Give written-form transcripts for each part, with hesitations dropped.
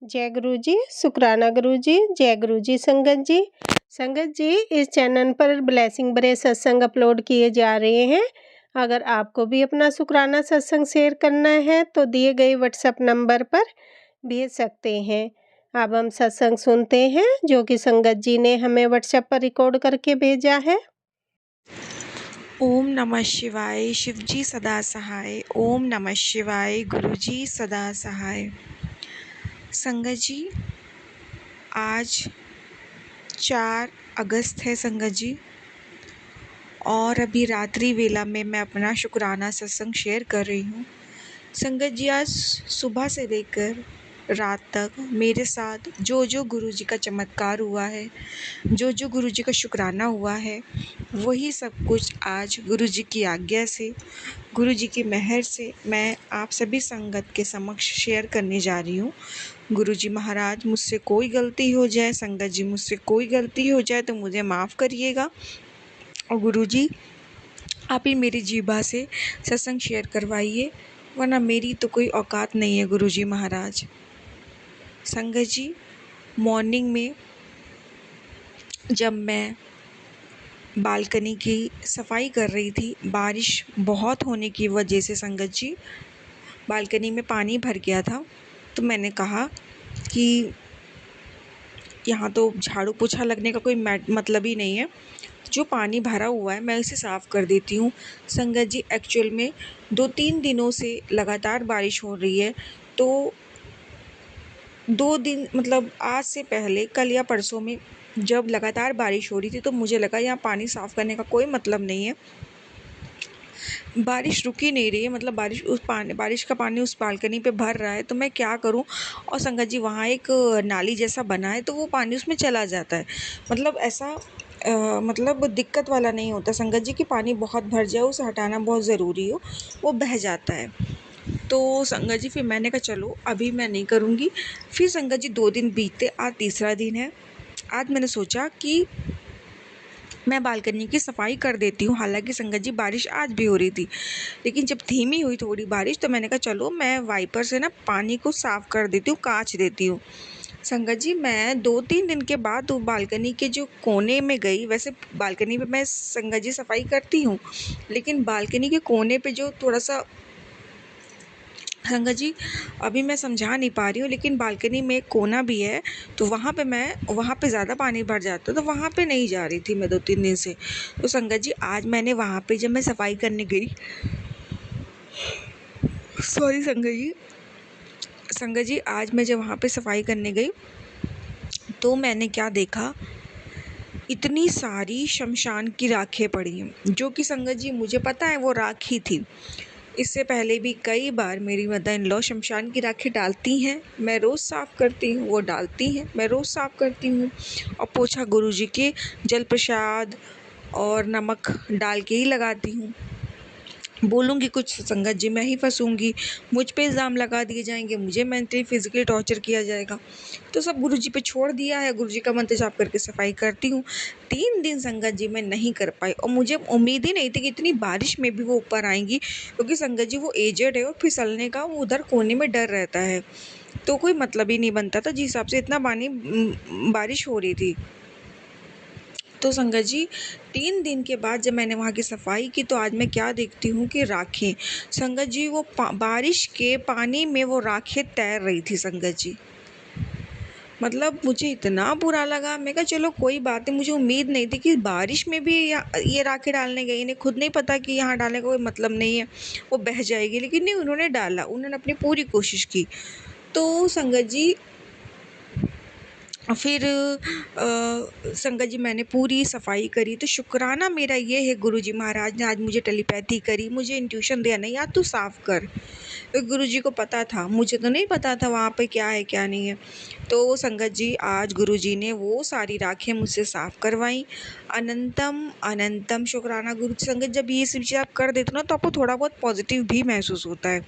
जय गुरु जी, शुक्राना गुरु जी, जय गुरु जी संगत जी। संगत जी, इस चैनल पर ब्लेसिंग भरे सत्संग अपलोड किए जा रहे हैं। अगर आपको भी अपना शुक्राना सत्संग शेयर करना है तो दिए गए व्हाट्सएप नंबर पर भेज सकते हैं। अब हम सत्संग सुनते हैं जो कि संगत जी ने हमें व्हाट्सएप पर रिकॉर्ड करके भेजा है। ओम नमः शिवाय। शिवजी सदा सहाय। ओम नमः शिवाय। गुरुजी सदा सहाय। संगत जी, आज 4 अगस्त है संगत जी, और अभी रात्रि वेला में मैं अपना शुक्राना सत्संग शेयर कर रही हूँ। संगत जी, आज सुबह से लेकर रात तक मेरे साथ जो जो गुरुजी का चमत्कार हुआ है, जो जो गुरुजी का शुक्राना हुआ है, वही सब कुछ आज गुरुजी की आज्ञा से, गुरुजी की मेहर से मैं आप सभी संगत के समक्ष शेयर करने जा रही हूँ। गुरुजी महाराज, मुझसे कोई गलती हो जाए, संगत जी मुझसे कोई गलती हो जाए तो मुझे माफ़ करिएगा, और गुरुजी आप ही मेरी जीभा से सत्संग शेयर करवाइए, वरना मेरी तो कोई औकात नहीं है गुरुजी महाराज। संगत जी, मॉर्निंग में जब मैं बालकनी की सफाई कर रही थी, बारिश बहुत होने की वजह से संगत जी बालकनी में पानी भर गया था, तो मैंने कहा कि यहाँ तो झाड़ू पोछा लगने का कोई मतलब ही नहीं है, जो पानी भरा हुआ है मैं इसे साफ़ कर देती हूँ। संगत जी, एक्चुअल में 2-3 दिनों से लगातार बारिश हो रही है, तो 2 दिन मतलब आज से पहले कल या परसों में जब लगातार बारिश हो रही थी तो मुझे लगा यहाँ पानी साफ़ करने का कोई मतलब नहीं है, बारिश रुक ही नहीं रही है, मतलब बारिश का पानी उस बालकनी पे भर रहा है, तो मैं क्या करूं। और संगत जी, वहाँ एक नाली जैसा बना है तो वो पानी उसमें चला जाता है, मतलब ऐसा मतलब दिक्कत वाला नहीं होता संगत जी कि पानी बहुत भर जाए, उसे हटाना बहुत ज़रूरी हो, वो बह जाता है। तो संगत जी फिर मैंने कहा चलो अभी मैं नहीं करूँगी। फिर संगत जी 2 दिन बीते, आज तीसरा दिन है। आज मैंने सोचा कि मैं बालकनी की सफाई कर देती हूँ। हालांकि संगत जी बारिश आज भी हो रही थी, लेकिन जब धीमी हुई थोड़ी बारिश तो मैंने कहा चलो मैं वाइपर से ना पानी को साफ़ कर देती हूँ, कांच देती हूँ। संगत जी, मैं 2-3 दिन के बाद वो बालकनी के जो कोने में गई, वैसे बालकनी पे मैं संगत जी सफाई करती हूँ, लेकिन बालकनी के कोने पे जो थोड़ा सा संगत जी अभी मैं समझा नहीं पा रही हूँ, लेकिन बालकनी में एक कोना भी है, तो वहाँ पे ज़्यादा पानी भर जाता है, तो वहाँ पे नहीं जा रही थी मैं 2-3 दिन से। तो संगत जी आज मैंने वहाँ पे जब मैं सफाई करने गई, सॉरी संगत जी आज मैं जब वहाँ पे सफाई करने गई तो मैंने क्या देखा, इतनी सारी शमशान की राखें पड़ी हैं, जो कि संगत जी मुझे पता है वो राख ही थी। इससे पहले भी कई बार मेरी मदर इन लॉ शमशान की राखें डालती हैं, मैं रोज़ साफ़ करती हूँ, वो डालती हैं, मैं रोज़ साफ़ करती हूँ, और पोछा गुरुजी के जल प्रसाद और नमक डाल के ही लगाती हूँ। बोलूँगी कुछ संगत जी मैं ही फंसूँगी, मुझ पे इल्ज़ाम लगा दिए जाएंगे, मुझे मेंटली फिजिकली टॉर्चर किया जाएगा, तो सब गुरुजी पे छोड़ दिया है। गुरुजी का मंत्र जाप करके सफाई करती हूँ। 3 दिन संगत जी मैं नहीं कर पाई, और मुझे उम्मीद ही नहीं थी कि इतनी बारिश में भी वो ऊपर आएंगी, क्योंकि संगत जी वो एजेड है और फिसलने का वो उधर कोने में डर रहता है, तो कोई मतलब ही नहीं बनता था जिस हिसाब से इतना पानी बारिश हो रही थी। तो संगत जी 3 दिन के बाद जब मैंने वहाँ की सफाई की तो आज मैं क्या देखती हूँ कि राखें, संगत जी वो बारिश के पानी में वो राखें तैर रही थी संगत जी। मतलब मुझे इतना बुरा लगा, मैं कहा चलो कोई बात नहीं, मुझे उम्मीद नहीं थी कि बारिश में भी ये राखें डालने गई, इन्हें खुद नहीं पता कि यहाँ डालने का कोई मतलब नहीं है, वो बह जाएगी, लेकिन नहीं, उन्होंने डाला, उन्होंने अपनी पूरी कोशिश की। तो संगत जी फिर संगत जी मैंने पूरी सफाई करी, तो शुक्राना मेरा ये है गुरुजी महाराज ने आज मुझे टेलीपैथी करी, मुझे इंट्यूशन दिया, नहीं यार तू साफ़ कर। तो गुरुजी को पता था, मुझे तो नहीं पता था वहाँ पे क्या है क्या नहीं है। तो संगत जी आज गुरुजी ने वो सारी राखें मुझसे साफ़ करवाई। अनंतम अनंतम शुक्राना गुरु। संगत जब ये सब चीज़ आप कर देते हो ना तो आपको थोड़ा बहुत पॉजिटिव भी महसूस होता है।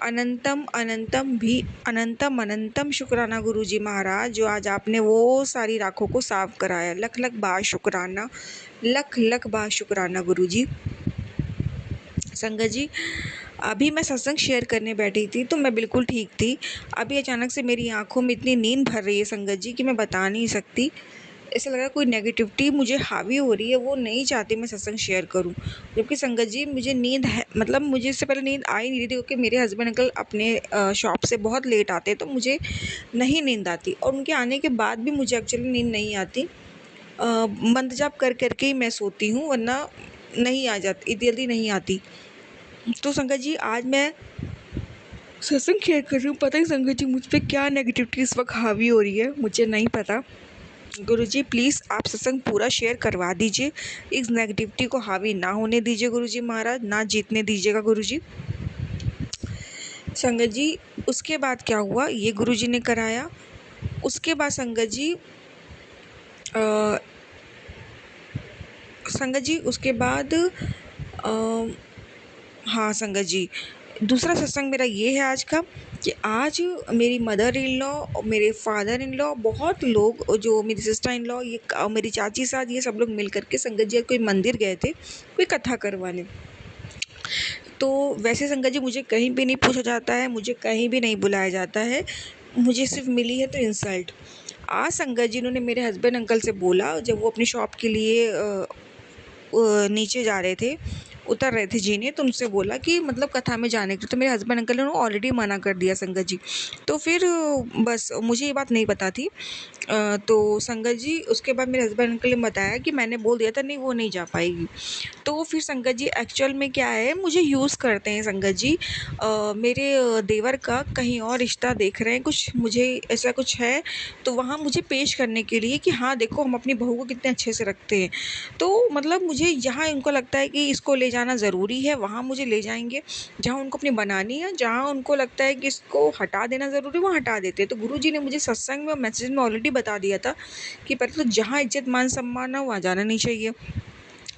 अनंतम अनंतम शुक्राना गुरुजी महाराज, जो आज आपने वो सारी राखों को साफ कराया। लख लख बार शुक्राना, लख लख बार शुक्राना गुरुजी। संगत जी अभी मैं सत्संग शेयर करने बैठी थी तो मैं बिल्कुल ठीक थी। अभी अचानक से मेरी आँखों में इतनी नींद भर रही है संगत जी कि मैं बता नहीं सकती। ऐसा लग रहा है कोई नेगेटिविटी मुझे हावी हो रही है, वो नहीं चाहती मैं सत्संग शेयर करूं। जबकि संगत जी मुझे नींद है, मतलब मुझे इससे पहले नींद आ ही नहीं रही थी क्योंकि मेरे हस्बैंड अंकल अपने शॉप से बहुत लेट आते तो मुझे नहीं नींद आती, और उनके आने के बाद भी मुझे एक्चुअली नींद नहीं आती। मंत्र जाप कर कर के ही मैं सोती हूँ, वरना नहीं आ जाती, जल्दी नहीं आती। तो संगत जी आज मैं सत्संग शेयर कर रही हूँ। पता ही संगत जी मुझ पे क्या नेगेटिविटी इस वक्त हावी हो रही है, मुझे नहीं पता। गुरुजी प्लीज़ आप सत्संग पूरा शेयर करवा दीजिए, इस नेगेटिविटी को हावी ना होने दीजिए गुरुजी महाराज, ना जीतने दीजिएगा गुरुजी। संगत जी उसके बाद क्या हुआ ये गुरुजी ने कराया। उसके बाद संगत जी उसके बाद हाँ संगत जी, दूसरा सत्संग मेरा ये है आज का कि आज मेरी मदर इन लॉ, मेरे फादर इन लॉ, बहुत लोग, जो मेरी सिस्टर इन लॉ, ये मेरी चाची साथ, ये सब लोग मिल करके संगत जी कोई मंदिर गए थे कोई कथा करवाने। तो वैसे संगत जी मुझे कहीं भी नहीं पूछा जाता है, मुझे कहीं भी नहीं बुलाया जाता है, मुझे सिर्फ मिली है तो इंसल्ट। आज संगत जी इन्होंने मेरे हस्बैंड अंकल से बोला, जब वो अपनी शॉप के लिए नीचे जा रहे थे, उतर रहे थे जीने, तो उनसे बोला कि मतलब कथा में जाने के लिए, तो मेरे हस्बैंड अंकल ने ऑलरेडी मना कर दिया संगत जी। तो फिर बस मुझे ये बात नहीं पता थी। तो संगत जी उसके बाद मेरे हस्बैंड अंकल ने बताया कि मैंने बोल दिया था नहीं वो नहीं जा पाएगी। तो फिर संगत जी एक्चुअल में क्या है, मुझे यूज़ करते हैं संगत जी। मेरे देवर का कहीं और रिश्ता देख रहे हैं, कुछ मुझे ऐसा कुछ है, तो वहाँ मुझे पेश करने के लिए कि हाँ देखो हम अपनी बहू को कितने अच्छे से रखते हैं। तो मतलब मुझे जहाँ उनको लगता है कि इसको ले जाना ज़रूरी है वहाँ मुझे ले जाएंगे, जहाँ उनको अपनी बनानी है, जहाँ उनको लगता है कि इसको हटा देना ज़रूरी है वहाँ हटा देते हैं। तो गुरुजी ने मुझे सत्संग में मैसेज में ऑलरेडी बता दिया था कि पहले तो जहाँ इज्जत मान सम्मान हो वहाँ जाना नहीं चाहिए,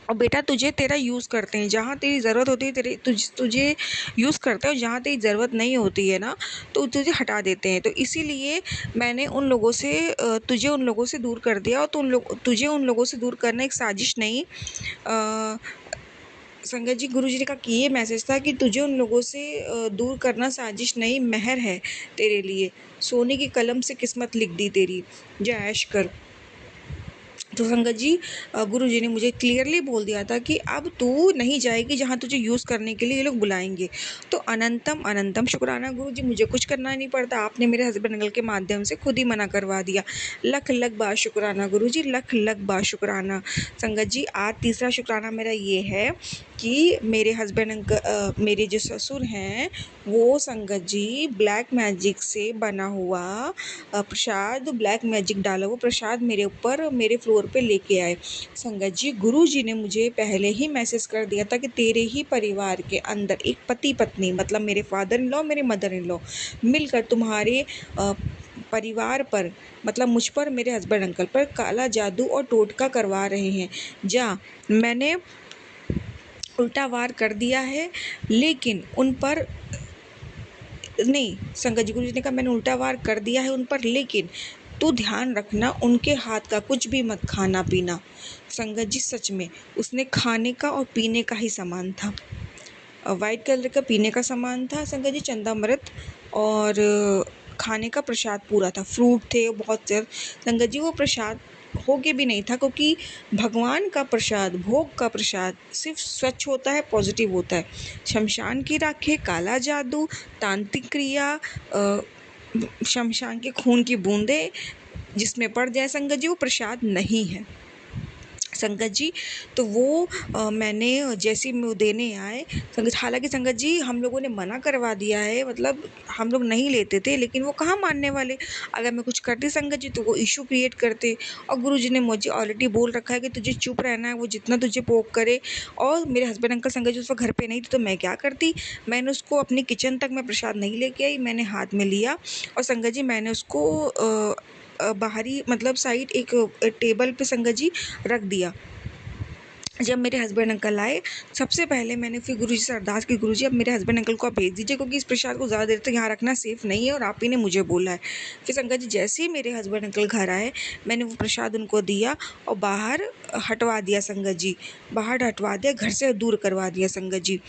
और बेटा तुझे तेरा यूज़ करते हैं, जहाँ तेरी ज़रूरत होती है तेरे तुझे यूज़ करते हैं, और जहाँ तेरी ज़रूरत नहीं होती है ना तो तुझे हटा देते हैं। तो इसीलिए मैंने उन लोगों से तुझे उन लोगों से दूर कर दिया, और तुझे उन लोगों से दूर करना एक साजिश नहीं, संगत जी गुरुजी ने कहा कि ये मैसेज था कि तुझे उन लोगों से दूर करना साजिश नहीं, मेहर है तेरे लिए, सोने की कलम से किस्मत लिख दी तेरी, जा ऐश कर। तो संगत जी गुरुजी ने मुझे क्लियरली बोल दिया था कि अब तू नहीं जाएगी जहाँ तुझे यूज़ करने के लिए ये लोग बुलाएंगे। तो अनंतम अनंतम शुक्राना गुरुजी, मुझे कुछ करना नहीं पड़ता, आपने मेरे हस्बैंड अंकल के माध्यम से खुद ही मना करवा दिया। लख लख बार शुक्राना गुरुजी, लख लख बार शुक्राना। संगत जी आज तीसरा शुक्राना मेरा ये है कि मेरे हस्बैंड अंकल, मेरे जो ससुर हैं, वो संगत जी ब्लैक मैजिक से बना हुआ प्रसाद, ब्लैक मैजिक डाला वो प्रसाद मेरे ऊपर, मेरे फ्लोर पे लेके आए। संगत जी गुरुजी ने मुझे पहले ही मैसेज कर दिया था कि तेरे ही परिवार के अंदर एक पति पत्नी, मतलब मेरे फादर इन लॉ, मेरे मदर इन लॉ मिलकर तुम्हारे परिवार पर, मतलब मुझ पर, मेरे हस्बैंड अंकल पर काला जादू और टोटका करवा रहे हैं। जा, मैंने उल्टा वार कर दिया है, लेकिन उन पर नहीं, संगत जी गुरुजी ने कहा मैंने उल्टा वार कर दिया है उन पर, लेकिन तू ध्यान रखना उनके हाथ का कुछ भी मत खाना पीना। संगत जी सच में उसने खाने का और पीने का ही सामान था, वाइट कलर का पीने का सामान था संगत जी, चंदामृत, और खाने का प्रसाद पूरा था, फ्रूट थे बहुत से संगत जी। वो प्रसाद हो के भी नहीं था, क्योंकि भगवान का प्रसाद, भोग का प्रसाद सिर्फ स्वच्छ होता है, पॉजिटिव होता है। शमशान की राखें, काला जादू, तांत्रिक क्रिया, शमशान के खून की बूंदें जिसमें पड़ जाए संगत जी, वो प्रसाद नहीं है संगत जी। तो वो मैंने जैसे वो देने आए संगत, हालांकि संगत जी हम लोगों ने मना करवा दिया है, मतलब हम लोग नहीं लेते थे, लेकिन वो कहाँ मानने वाले। अगर मैं कुछ करती संगत जी तो वो इशू क्रिएट करते, और गुरुजी ने मुझे ऑलरेडी बोल रखा है कि तुझे चुप रहना है, वो जितना तुझे पोक करे। और मेरे हस्बैंड अंकल संगत जी उस वक्त घर पे नहीं थे, तो मैं क्या करती, मैंने उसको अपनी किचन तक मैं प्रसाद नहीं लेके आई, मैंने हाथ में लिया, और संगत जी मैंने उसको बाहरी, मतलब साइड एक टेबल पे संगत जी रख दिया। जब मेरे हस्बैंड अंकल आए, सबसे पहले मैंने फिर गुरुजी से अरदास की, गुरुजी अब मेरे हस्बैंड अंकल को आप भेज दीजिए, क्योंकि इस प्रसाद को ज़्यादा देर तक यहाँ रखना सेफ़ नहीं है, और आप ही ने मुझे बोला है। फिर संगत जी जैसे ही मेरे हस्बैंड अंकल घर आए, मैंने वो प्रसाद उनको दिया और बाहर हटवा दिया संगत जी, बाहर हटवा दिया, घर से दूर करवा दिया संगत जी।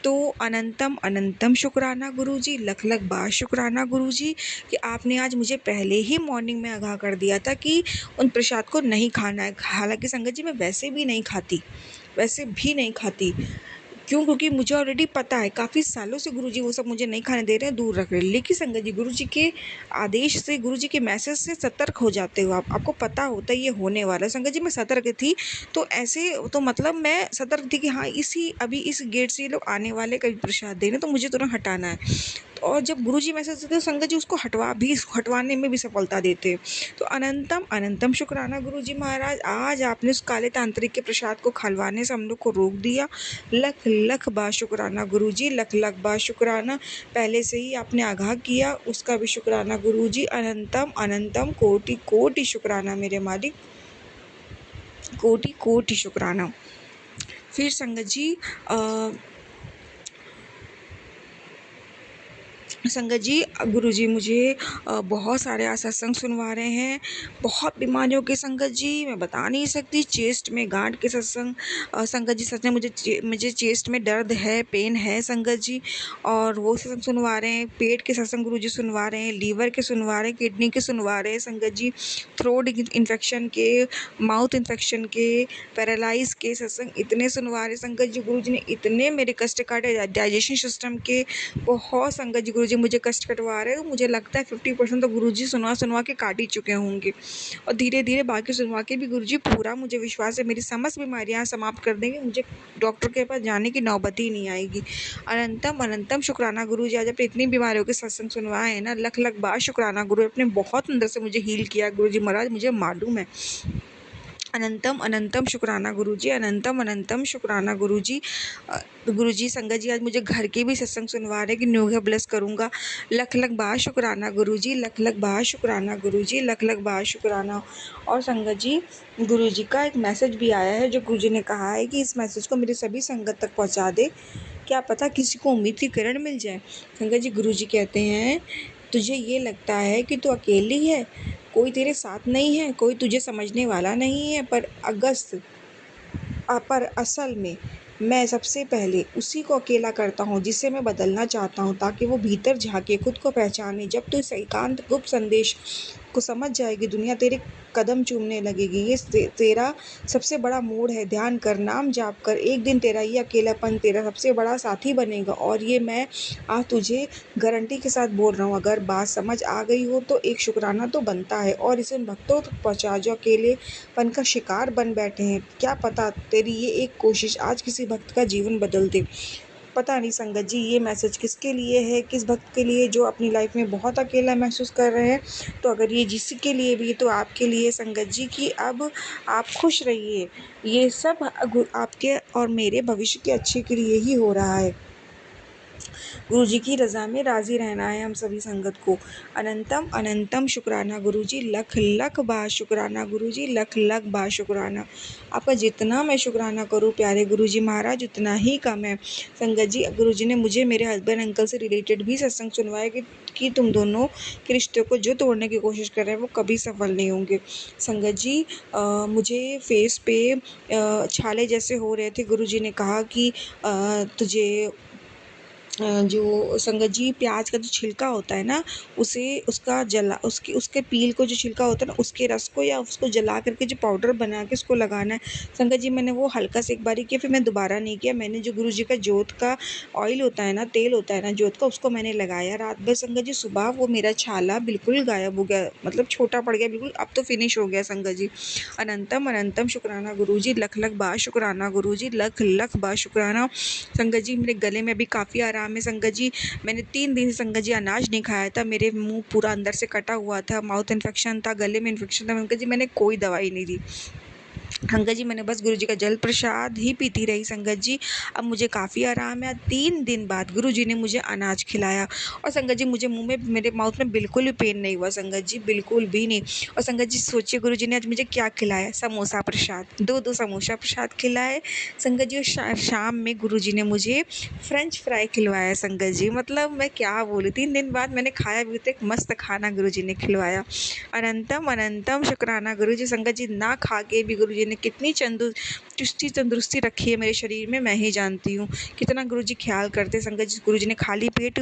तो अनंतम अनंतम शुक्राना गुरुजी, लख लख बार शुक्राना गुरुजी कि आपने आज मुझे पहले ही मॉर्निंग में आगाह कर दिया था कि उन प्रसाद को नहीं खाना है। हालांकि संगत जी मैं वैसे भी नहीं खाती, वैसे भी नहीं खाती। क्यों? क्योंकि मुझे ऑलरेडी पता है, काफ़ी सालों से गुरुजी वो सब मुझे नहीं खाने दे रहे हैं, दूर रख रहे हैं। लेकिन संगत जी गुरुजी के आदेश से, गुरुजी के मैसेज से सतर्क हो जाते हो आप, आपको पता होता है ये होने वाला है। संगत जी मैं सतर्क थी, तो ऐसे तो मतलब मैं सतर्क थी कि हाँ इसी अभी इस गेट से ये लोग आने वाले कभी प्रसाद देने, तो मुझे तुरंत हटाना है। और जब गुरुजी मैसेज देते हैं संगत जी उसको हटवाने में भी सफलता देते हैं। तो अनंतम अनंतम शुक्राना गुरुजी महाराज, आज आपने उस काले तांत्रिक के प्रसाद को खलवाने से हम लोग को रोक दिया। लख लख बार शुक्राना गुरुजी, लख लख बार शुक्राना। पहले से ही आपने आगाह किया, उसका भी शुक्राना गुरुजी। अनंतम अनंतम कोटि कोटि शुक्राना मेरे मालिक, कोटि कोटि शुक्राना। फिर संगत जी संगत जी गुरुजी मुझे बहुत सारे आज सत्संग सुनवा रहे हैं, बहुत बीमारियों के संगत जी, मैं बता नहीं सकती। चेस्ट में गांठ के सत्संग संगत जी, सच में मुझे चेस्ट में दर्द है, पेन है संगत जी, और वो सत्संग सुनवा रहे हैं। पेट के सत्संग गुरुजी सुनवा रहे हैं, लीवर के सुनवा रहे हैं, किडनी के सुनवा रहे हैं संगत जी, थ्रोट इन्फेक्शन के, माउथ इन्फेक्शन के, पैरालाइज के सत्संग इतने सुनवा रहे संगत जी। गुरुजी ने इतने मेरे कष्ट काटे, डाइजेशन सिस्टम के बहुत संगत जी गुरुजी मुझे कष्ट कटवा रहे हो। मुझे लगता है 50% तो गुरुजी सुनवा के काट ही चुके होंगे, और धीरे धीरे बाकी सुनवा के भी गुरुजी पूरा मुझे विश्वास है मेरी समस्त बीमारियां समाप्त कर देंगे, मुझे डॉक्टर के पास जाने की नौबत ही नहीं आएगी। अनंतम अनंतम शुक्राना गुरुजी, आज आपने इतनी बीमारियों के सत्संग सुनवाए हैं ना, लख लख बार शुक्राना गुरु, आपने बहुत अंदर से मुझे हील किया गुरुजी महाराज, मुझे मालूम है। अनंतम अनंतम शुक्राना गुरुजी, अनंतम अनंतम शुक्राना गुरुजी। गुरुजी संगत जी आज मुझे घर के भी सत्संग सुनवा रहे कि न्यू ईयर ब्लेस करूँगा। लख लख बार शुक्राना गुरुजी, लख लख बार शुक्राना गुरुजी, लख लख बार शुक्राना। और संगत जी गुरुजी का एक मैसेज भी आया है, जो गुरुजी ने कहा है कि इस मैसेज को मेरी सभी संगत तक पहुँचा दे, क्या पता किसी को उम्मीद की किरण मिल जाए। संगत जी गुरुजी कहते हैं, तुझे ये लगता है कि तू अकेली है, कोई तेरे साथ नहीं है, कोई तुझे समझने वाला नहीं है, पर असल में मैं सबसे पहले उसी को अकेला करता हूँ जिसे मैं बदलना चाहता हूँ, ताकि वो भीतर झांके, खुद को पहचाने। जब तू इस एकांत गुप्त संदेश को समझ जाएगी, दुनिया तेरे कदम चूमने लगेगी। ये तेरा सबसे बड़ा मोड़ है। ध्यान कर, नाम जाप कर, एक दिन तेरा ये अकेलापन तेरा सबसे बड़ा साथी बनेगा। और ये मैं आज तुझे गारंटी के साथ बोल रहा हूँ, अगर बात समझ आ गई हो तो एक शुक्राना तो बनता है, और इसे उन भक्तों तक पहुँचा जो अकेलेपन का शिकार बन बैठे हैं। क्या पता तेरी ये एक कोशिश आज किसी भक्त का जीवन बदल दे। पता नहीं संगत जी ये मैसेज किसके लिए है, किस भक्त के लिए जो अपनी लाइफ में बहुत अकेला महसूस कर रहे हैं। तो अगर ये जिसके लिए भी, तो आपके लिए संगत जी कि अब आप खुश रहिए, ये सब आपके और मेरे भविष्य के अच्छे के लिए ही हो रहा है। गुरुजी की रज़ा में राज़ी रहना है हम सभी संगत को। अनंतम अनंतम शुक्राना गुरुजी, लख लख बार शुक्राना गुरुजी, लख लख बार शुक्राना। आपका जितना मैं शुक्राना करूँ प्यारे गुरुजी महाराज उतना ही कम है। संगत जी गुरुजी ने मुझे मेरे हस्बैंड अंकल से रिलेटेड भी सत्संग सुनवाया कि तुम दोनों के रिश्ते को जो तोड़ने की कोशिश कर रहे हैं वो कभी सफल नहीं होंगे। संगत जी मुझे फेस पे छाले जैसे हो रहे थे। गुरुजी ने कहा कि तुझे जो संगत जी प्याज का जो छिलका होता है ना, उसे उसके पील को जो छिलका होता है ना, उसके रस को या उसको जला करके जो पाउडर बना के उसको लगाना है। संगत जी मैंने वो हल्का से एक बारी किया, फिर मैं दोबारा नहीं किया। मैंने जो गुरुजी का जोत का ऑयल होता है ना, तेल होता है ना जोत का, उसको मैंने लगाया रात भर। संगत जी सुबह वो मेरा छाला बिल्कुल गायब हो गया, मतलब छोटा पड़ गया बिल्कुल, अब तो फिनिश हो गया संगत जी। अनंतम अनंतम शुक्राना गुरुजी, लख लख बार शुक्राना गुरुजी, लख लख बार शुक्राना। संगत जी मेरे गले में भी काफ़ी आराम है संगत जी। मैंने 3 दिन से संगत जी अनाज नहीं खाया था, मेरे मुंह पूरा अंदर से कटा हुआ था, माउथ इन्फेक्शन था, गले में इन्फेक्शन था। संगत जी मैंने कोई दवाई नहीं दी संगत जी, मैंने बस गुरुजी का जल प्रसाद ही पीती रही संगत जी। अब मुझे काफ़ी आराम है। 3 दिन बाद गुरुजी ने मुझे अनाज खिलाया, और संगत जी मुझे मुंह में, मेरे माउथ में बिल्कुल भी पेन नहीं हुआ संगत जी, बिल्कुल भी नहीं। और संगत जी सोचिए गुरुजी ने आज मुझे क्या खिलाया, समोसा प्रसाद, 2-2 समोसा प्रसाद खिलाए संगत जी। और शाम में गुरुजी ने मुझे फ्रेंच फ्राई खिलवाया संगत जी। मतलब मैं क्या बोलूँ, 3 दिन बाद मैंने खाया भी तो एक मस्त खाना गुरुजी ने खिलवाया। अनंतम अनंतम शुक्राना गुरुजी। संगत जी ना खा के भी गुरुजी ने कितनी चुस्ती तंदुरुस्ती रखी है मेरे शरीर में, मैं ही जानती हूँ। कितना गुरुजी ख्याल करते हैं संगत जी। गुरुजी ने खाली पेट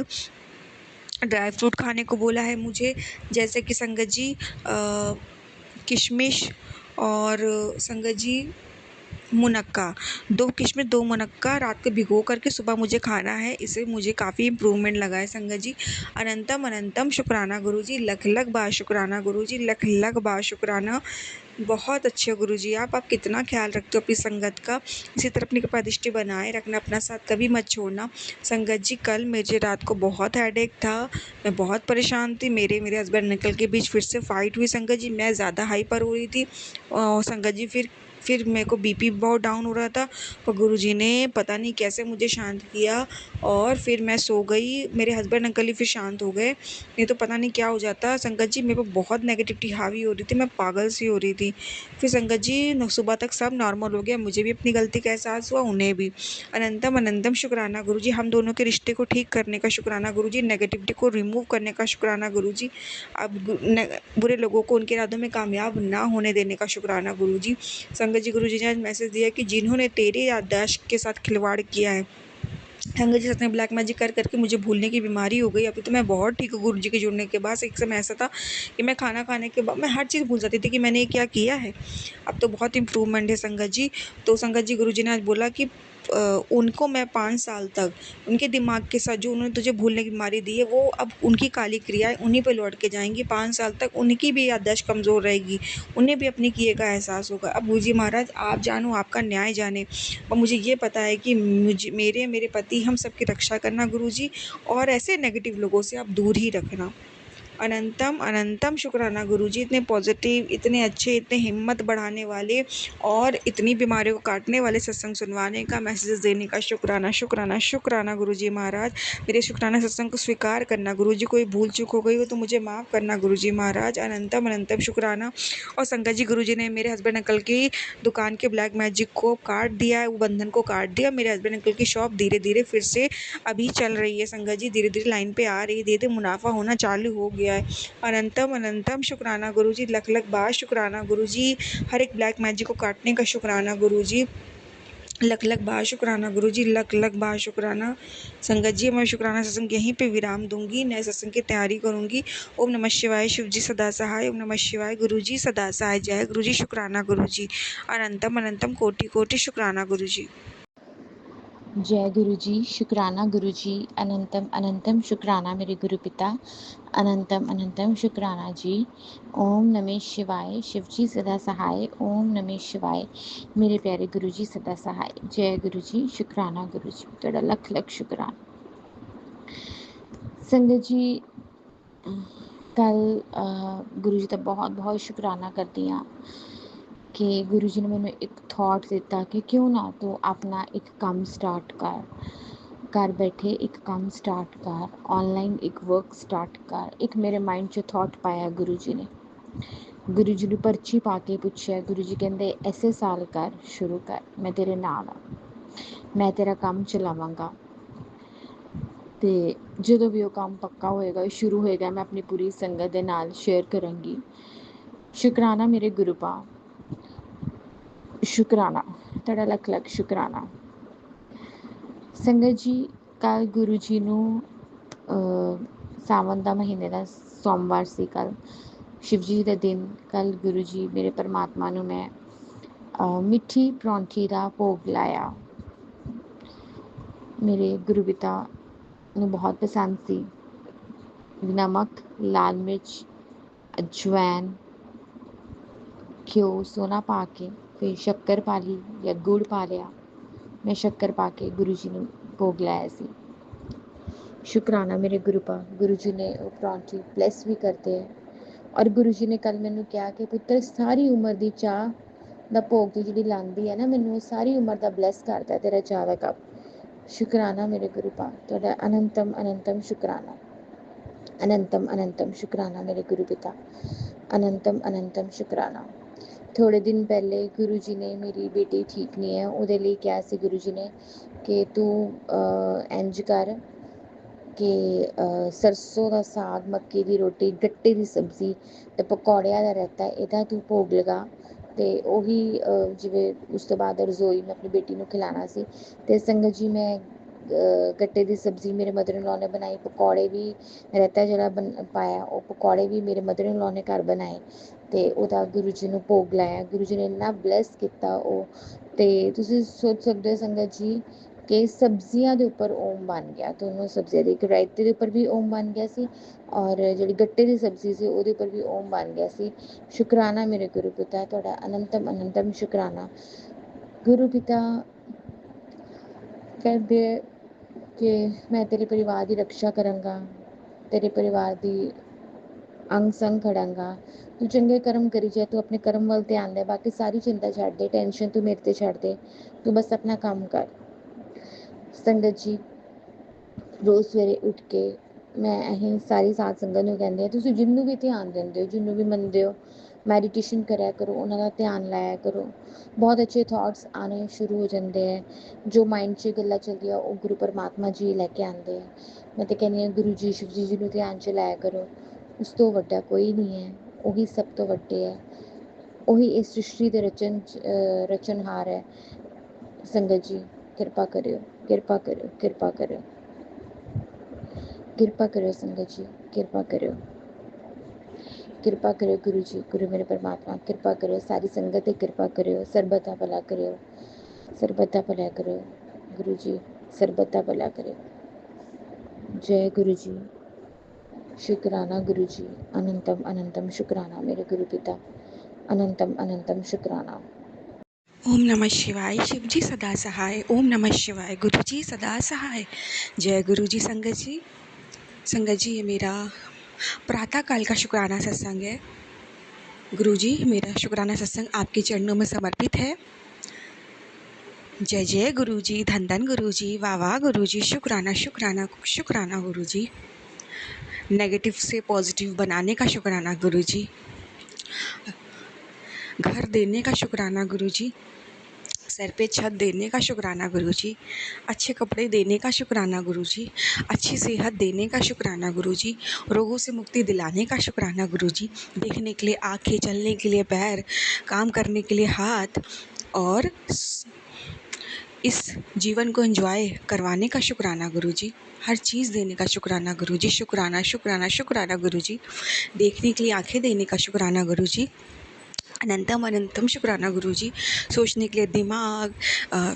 ड्राई फ्रूट खाने को बोला है मुझे, जैसे कि संगत जी किशमिश और संगत जी मुनक्का, 2 किशमिश 2 मुनक्का रात को भिगो करके सुबह मुझे खाना है। इससे मुझे काफ़ी इम्प्रूवमेंट लगा है संगत जी। अनंतम अनंतम शुक्राना गुरुजी, लख लख बार शुक्राना गुरुजी, लख लख बार शुक्राना। बहुत अच्छे हो गुरुजी आप कितना ख्याल रखते हो अपनी संगत का। इसी तरह अपनी कृपादृष्टि बनाए रखना, अपना साथ कभी मत छोड़ना। संगत जी कल मुझे रात को बहुत हेडेक था, मैं बहुत परेशान थी। मेरे हस्बैंड अंकल के बीच फिर से फाइट हुई संगत जी। मैं ज़्यादा हाइपर हो रही थी और संगत जी फिर मेरे को बीपी बहुत डाउन हो रहा था, पर गुरुजी ने पता नहीं कैसे मुझे शांत किया और फिर मैं सो गई। मेरे हस्बैंड अंकल ही फिर शांत हो गए, नहीं तो पता नहीं क्या हो जाता। संगत जी मेरे को बहुत नेगेटिविटी हावी हो रही थी, मैं पागल सी हो रही थी। फिर संगत जी सुबह तक सब नॉर्मल हो गया, मुझे भी अपनी गलती का एहसास हुआ, उन्हें भी। अनंतम अनंतम शुक्राना गुरुजी, हम दोनों के रिश्ते को ठीक करने का शुक्राना गुरुजी, नेगेटिविटी को रिमूव करने का शुक्राना गुरुजी, अब बुरे लोगों को उनके इरादों में कामयाब ना होने देने का शुक्राना गुरुजी। संगत जी गुरुजी ने आज मैसेज दिया कि जिन्होंने तेरे याददाश्त के साथ खिलवाड़ किया है, संगत जी सच में ब्लैक मैजिक कर करके मुझे भूलने की बीमारी हो गई। अभी तो मैं बहुत ठीक हूँ गुरुजी के जुड़ने के बाद। एक समय ऐसा था कि मैं खाना खाने के बाद मैं हर चीज़ भूल जाती थी कि मैंने क्या किया है। अब तो बहुत इम्प्रूवमेंट है संगत जी। तो संगत जी गुरुजी ने आज बोला कि उनको मैं 5 साल तक उनके दिमाग के साथ जो उन्होंने तुझे भूलने की बीमारी दी है, वो अब उनकी काली क्रियाएं उन्हीं पे लौट के जाएंगी। 5 साल तक उनकी भी याददाश्त कमज़ोर रहेगी, उन्हें भी अपने किए का एहसास होगा। अब गुरुजी महाराज आप जानो, आपका न्याय जाने, और मुझे ये पता है कि मेरे पति हम सबकी रक्षा करना गुरुजी, और ऐसे नेगेटिव लोगों से आप दूर ही रखना। अनंतम अनंतम शुक्राना गुरुजी, इतने पॉजिटिव, इतने अच्छे, इतने हिम्मत बढ़ाने वाले और इतनी बीमारियों को काटने वाले सत्संग सुनवाने का, मैसेजेस देने का शुक्राना शुक्राना शुक्राना गुरुजी महाराज। मेरे शुक्राना सत्संग को स्वीकार करना गुरुजी, कोई भूल चूक हो गई हो तो मुझे माफ़ करना गुरुजी महाराज। अनंतम अनंतम शुक्राना। और संगत जी गुरुजी ने मेरे हस्बैंड अंकल की दुकान के ब्लैक मैजिक को काट दिया है, वो बंधन को काट दिया। मेरे हस्बैंड अंकल की शॉप धीरे धीरे फिर से अभी चल रही है संगत जी, धीरे धीरे लाइन पे आ रही है, धीरे धीरे मुनाफा होना चालू हो गया है। अनंतम अनंतम शुक्राना गुरुजी, लख लख बार शुक्राना गुरुजी। हर एक ब्लैक मैजिक को काटने का शुक्राना गुरुजी, लख लख बार शुक्राना गुरुजी, लख लख बार शुक्राना। संगत जी मैं शुक्राना सत्संग यहीं पे विराम दूंगी, नए सत्संग की तैयारी करूंगी। ओम नमः शिवाय, शिव जी सदा सहाय। ओम नमः शिवाय, गुरुजी सदा सहाय। जय गुरुजी, शुक्राना गुरुजी। अनंतम अनंतम कोटि कोटि शुक्राना गुरुजी। जय गुरुजी, शुक्राना गुरुजी, अनंतम अनंतम शुक्राना मेरे गुरु पिता, अनंतम अनंतम शुक्राना जी। ओम नमः शिवाय, शिवजी सदा सहाय। ओम नमः शिवाय, मेरे प्यारे गुरुजी सदा सहाय। जय गुरुजी, शुक्राना गुरुजी, थोड़ा लख लख शुक्राना। संगत जी कल गुरुजी का बहुत बहुत शुक्राना करती हाँ कि गुरुजी ने मैंने एक थॉट दिता कि क्यों ना तू अपना एक काम स्टार्ट कर, घर बैठे एक काम स्टार्ट कर, ऑनलाइन एक वर्क स्टार्ट कर। एक मेरे माइंड 'ਚ थॉट पाया गुरुजी ने, गुरुजी ਨੂੰ पर्ची पा के पूछा, गुरुजी कहते ऐसे साल कर शुरू कर, मैं तेरे नाल हाँ, मैं तेरा काम चलावांगा ਤੇ ਜਦੋਂ ਵੀ ਉਹ ਕੰਮ ਪੱਕਾ ਹੋਏਗਾ, ਸ਼ੁਰੂ ਹੋਏਗਾ, ਮੈਂ ਆਪਣੀ ਪੂਰੀ ਸੰਗਤ ਦੇ ਨਾਲ ਸ਼ੇਅਰ ਕਰਾਂਗੀ। ਸ਼ੁਕਰਾਨਾ ਮੇਰੇ ਗੁਰੂ ਪਾ, ਸ਼ੁਕਰਾਨਾ ਤੁਹਾਡਾ ਲੱਖ ਲੱਖ ਸ਼ੁਕਰਾਨਾ। ਸੰਗਤ ਜੀ ਕੱਲ ਗੁਰੂ ਜੀ ਨੂੰ ਸਾਵਨ ਦਾ ਮਹੀਨੇ ਦਾ ਸੋਮਵਾਰ ਸੀ, ਕੱਲ शिव जी ਦਾ ਦਿਨ। ਕੱਲ ਗੁਰੂ ਜੀ ਮੇਰੇ ਪਰਮਾਤਮਾ ਨੂੰ ਮੈਂ ਮਿੱਠੀ ਪਰੌਂਠੀ ਦਾ ਭੋਗ ਲਾਇਆ। ਮੇਰੇ ਗੁਰੂ ਪਿਤਾ ਨੂੰ ਬਹੁਤ ਪਸੰਦ ਸੀ। नमक, लाल मिर्च, अजवैन, घ्यो सोना पा के, फिर शक्कर पा ली या गुड़ पा लिया। मैं शक्कर पा के गुरु जी ने भोग लाया सी। शुक्राना मेरे गुरु पा, गुरु जी ने वो परौंठी ब्लैस भी करते हैं। और गुरु जी ने कल मैनू कहा कि पुत्र सारी उम्र की चाह ਦਾ ਭੋਗ ਦੀ ਜਿਹੜੀ ਲਾਂਦੀ ਹੈ ਨਾ, ਮੈਨੂੰ ਸਾਰੀ ਉਮਰ ਦਾ ਬਲੈਸ ਕਰਦਾ ਤੇਰਾ ਚਾਹ ਦਾ ਕੱਪ। ਸ਼ੁਕਰਾਨਾ ਮੇਰੇ ਗੁਰੂ ਪਾ, ਤੁਹਾਡਾ ਅਨੰਤਮ ਅਨੰਤਮ ਸ਼ੁਕਰਾਨਾ। अनंतम अनंतम शुक्राना मेरे गुरु पिता, अनंतम अनंतम शुक्राना। थोड़े दिन पहले गुरु जी ने, मेरी बेटी ठीक नहीं है, ਉਹਦੇ ਲਈ ਕਿਹਾ ਸੀ ਗੁਰੂ ਜੀ ਨੇ ਕਿ ਤੂੰ ਇੰਜ ਕਰ ਕਿ ਸਰਸੋਂ ਦਾ ਸਾਗ, ਮੱਕੀ ਦੀ ਰੋਟੀ, ਗੱਟੇ ਦੀ ਸਬਜ਼ੀ ਤੇ ਪਕੌੜਿਆਂ ਦਾ ਰਾਇਤਾ, ਇਹਦਾ ਤੂੰ ਭੋਗ ਲਗਾ ਤੇ ਉਹੀ ਜਿਵੇਂ ਉਸ ਤੋਂ ਬਾਅਦ ਰਸੋਈ ਮੈਂ ਆਪਣੀ ਬੇਟੀ ਨੂੰ ਖਿਲਾਉਣਾ ਸੀ। ਤੇ ਸੰਗਤ ਜੀ ਮੈਂ ਗੱਟੇ ਦੀ ਸਬਜ਼ੀ ਮੇਰੇ ਮਦਰ ਇਨ ਲॉ ਨੇ ਬਣਾਈ, ਪਕੌੜੇ ਵੀ ਰਾਇਤਾ ਜਿਹੜਾ ਪਾਇਆ ਉਹ ਪਕੌੜੇ ਵੀ ਮੇਰੇ ਮਦਰ ਇਨ ਲॉ ਨੇ ਘਰ ਬਣਾਏ ਤੇ ਉਹਦਾ ਗੁਰੂ ਜੀ ਨੂੰ ਭੋਗ ਲਾਇਆ। ਗੁਰੂ ਜੀ ਨੇ ਇੰਨਾ ਬਲੈਸ ਕੀਤਾ ਉਹ, ਤੇ ਤੁਸੀਂ ਸੋਚ ਸਕਦੇ ਹੋ ਸੰਗਤ ਜੀ ਕਿ ਸਬਜ਼ੀਆਂ ਦੇ ਉੱਪਰ ਓਮ ਬਣ ਗਿਆ। ਦੋਨੋਂ ਸਬਜ਼ੀਆਂ ਦੇ, ਇੱਕ ਰਾਇਤੇ ਦੇ ਉੱਪਰ ਵੀ ਓਮ ਬਣ ਗਿਆ ਸੀ ਔਰ ਜਿਹੜੀ ਗੱਟੇ ਦੀ ਸਬਜ਼ੀ ਸੀ ਉਹਦੇ ਉੱਪਰ ਵੀ ਓਮ ਬਣ ਗਿਆ ਸੀ। ਸ਼ੁਕਰਾਨਾ ਮੇਰੇ ਗੁਰੂ ਪਿਤਾ, ਤੁਹਾਡਾ ਅਨੰਤਮ ਅਨੰਤਮ ਸ਼ੁਕਰਾਨਾ। ਗੁਰੂ ਪਿਤਾ ਕਹਿੰਦੇ ਕਿ ਮੈਂ ਤੇਰੇ ਪਰਿਵਾਰ ਦੀ ਰੱਖਿਆ ਕਰਾਂਗਾ, ਤੇਰੇ ਪਰਿਵਾਰ ਦੀ ਅੰਗ ਸੰਗ ਖੜਾਂਗਾ। ਤੂੰ ਚੰਗੇ ਕਰਮ ਕਰੀ ਜਾਏ, ਤੂੰ ਆਪਣੇ ਕਰਮ ਵੱਲ ਧਿਆਨ ਦੇ, ਬਾਕੀ ਸਾਰੀ ਚਿੰਤਾ ਛੱਡ ਦੇ, ਟੈਨਸ਼ਨ ਤੂੰ ਮੇਰੇ ਤੇ ਛੱਡ ਦੇ, ਤੂੰ ਬਸ ਆਪਣਾ ਕੰਮ ਕਰ। ਸੰਗਤ ਜੀ ਰੋਜ਼ ਸਵੇਰੇ ਉੱਠ ਕੇ ਮੈਂ ਇਹ ਸਾਰੀ ਸਾਧ ਸੰਗਤ ਨੂੰ ਕਹਿੰਦੀ ਹਾਂ, ਤੁਸੀਂ ਜਿਹਨੂੰ ਵੀ ਧਿਆਨ ਦਿੰਦੇ ਹੋ, ਜਿਹਨੂੰ ਵੀ ਮੰਨਦੇ ਹੋ, ਮੈਡੀਟੇਸ਼ਨ ਕਰਿਆ ਕਰੋ, ਉਹਨਾਂ ਦਾ ਧਿਆਨ ਲਾਇਆ ਕਰੋ। ਬਹੁਤ ਅੱਛੇ ਥਾਟਸ ਆਉਣੇ ਸ਼ੁਰੂ ਹੋ ਜਾਂਦੇ ਹੈ। ਜੋ ਮਾਈਂਡ 'ਚ ਗੱਲਾਂ ਚੱਲਦੀਆਂ ਉਹ ਗੁਰੂ ਪਰਮਾਤਮਾ ਜੀ ਲੈ ਕੇ ਆਉਂਦੇ ਹੈ। ਮੈਂ ਤਾਂ ਕਹਿੰਦੀ ਹਾਂ ਗੁਰੂ ਜੀ ਸ਼ਿਵ ਜੀ ਨੂੰ ਧਿਆਨ 'ਚ ਲਾਇਆ ਕਰੋ। ਉਸ ਤੋਂ ਵੱਡਾ ਕੋਈ ਨਹੀਂ ਹੈ, ਉਹੀ ਸਭ ਤੋਂ ਵੱਡੇ ਹੈ, ਉਹੀ ਇਸ ਸ੍ਰਿਸ਼ਟੀ ਦੇ ਰਚਨਹਾਰ ਹੈ। ਸੰਗਤ ਜੀ ਕਿਰਪਾ ਕਰਿਓ, ਕਿਰਪਾ ਕਰਿਓ, ਕਿਰਪਾ ਕਰਿਓ, ਕਿਰਪਾ ਕਰਿਓ ਸੰਗਤ ਜੀ, ਕਿਰਪਾ ਕਰਿਓ, ਕਿਰਪਾ ਕਰਿਓ ਗੁਰੂ ਜੀ, ਗੁਰੂ ਮੇਰੇ ਪਰਮਾਤਮਾ ਕਿਰਪਾ ਕਰਿਓ, ਸਾਰੀ ਸੰਗਤ ਤੇ ਕਿਰਪਾ ਕਰਿਓ, ਸਰਬਤ ਦਾ ਭਲਾ ਕਰਿਓ, ਸਰਬਤ ਦਾ ਭਲਾ ਕਰਿਓ ਗੁਰੂ ਜੀ, ਸਰਬਤ ਦਾ ਭਲਾ ਕਰਿਓ। ਜੈ ਗੁਰੂ ਜੀ। शुक्राना गुरु जी, अनंतम अनंतम शुक्राना मेरे गुरु पिता, अनंतम अनंतम शुक्राना। ओम नमः शिवाय। शिव जी सदा सहाय। ओम नमः शिवाय। गुरु जी सदा सहाय। जय गुरु जी। संगत जी ये मेरा प्रातः काल का शुक्राना सत्संग है। गुरु जी मेरा शुक्राना सत्संग आपके चरणों में समर्पित है। जय जय गुरु जी, धन धन गुरु जी, वाह वाह गुरु जी, शुक्राना शुक्राना शुक्राना गुरु जी। नेगेटिव से पॉजिटिव बनाने का शुक्राना गुरु जी। घर देने का शुक्राना गुरु जी। सर पे छत देने का शुक्राना गुरु जी। अच्छे कपड़े देने का शुक्राना गुरु जी। अच्छी सेहत देने का शुक्राना गुरु जी। रोगों से मुक्ति दिलाने का शुक्राना गुरु जी। देखने के लिए आँखें, चलने के लिए पैर, काम करने के लिए हाथ और इस जीवन को एंजॉय करवाने का शुक्राना गुरु जी। हर चीज़ देने का शुक्राना गुरु जी। शुक्राना शुक्राना शुक्राना गुरु जी। देखने के लिए आँखें देने का शुक्राना गुरु जी। अनंतम अनंतम शुक्राना गुरु जी। सोचने के लिए दिमाग,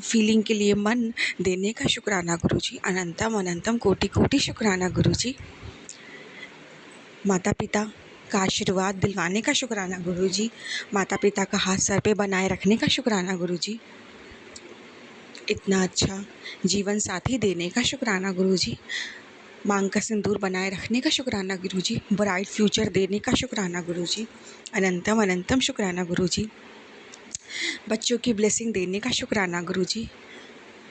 फीलिंग के लिए मन देने का शुक्राना गुरु जी। अनंतम अनंतम कोटि कोटि शुक्राना गुरु जी। माता पिता का आशीर्वाद दिलवाने का शुक्राना गुरु जी। माता पिता का हाथ सर पे बनाए रखने का शुक्राना गुरु जी। इतना अच्छा जीवन साथी देने का शुक्राना गुरु जी। मांग का सिंदूर बनाए रखने का शुक्राना गुरु जी। ब्राइट फ्यूचर देने का शुक्राना गुरु जी। अनंतम अनंतम शुक्राना गुरु जी। बच्चों की ब्लेसिंग देने का शुक्राना गुरु जी।